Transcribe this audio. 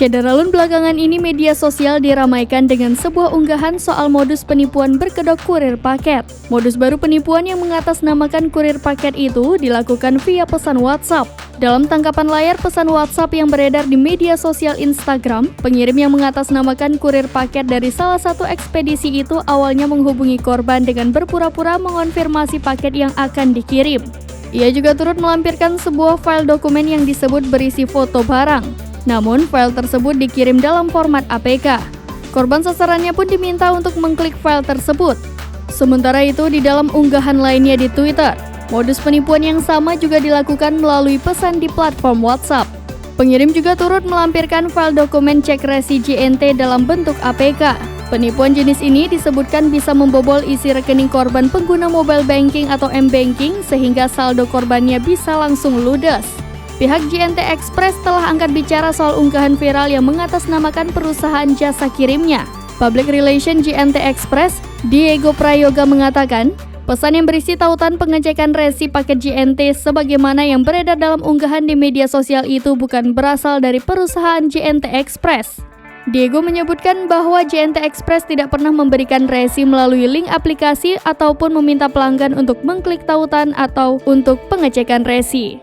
Syederalun belakangan ini media sosial diramaikan dengan sebuah unggahan soal modus penipuan berkedok kurir paket. Modus baru penipuan yang mengatasnamakan kurir paket itu dilakukan via pesan WhatsApp. Dalam tangkapan layar pesan WhatsApp yang beredar di media sosial Instagram, pengirim yang mengatasnamakan kurir paket dari salah satu ekspedisi itu awalnya menghubungi korban dengan berpura-pura mengonfirmasi paket yang akan dikirim. Ia juga turut melampirkan sebuah file dokumen yang disebut berisi foto barang. Namun, file tersebut dikirim dalam format APK. Korban sasarannya pun diminta untuk mengklik file tersebut. Sementara itu, di dalam unggahan lainnya di Twitter, modus penipuan yang sama juga dilakukan melalui pesan di platform WhatsApp. Pengirim juga turut melampirkan file dokumen cek resi JNT dalam bentuk APK. Penipuan jenis ini disebutkan bisa membobol isi rekening korban pengguna mobile banking atau M-Banking sehingga saldo korbannya bisa langsung ludes. Pihak JNT Express telah angkat bicara soal unggahan viral yang mengatasnamakan perusahaan jasa kirimnya. Public Relation JNT Express, Diego Prayoga mengatakan, pesan yang berisi tautan pengecekan resi paket JNT sebagaimana yang beredar dalam unggahan di media sosial itu bukan berasal dari perusahaan JNT Express. Diego menyebutkan bahwa JNT Express tidak pernah memberikan resi melalui link aplikasi ataupun meminta pelanggan untuk mengklik tautan atau untuk pengecekan resi.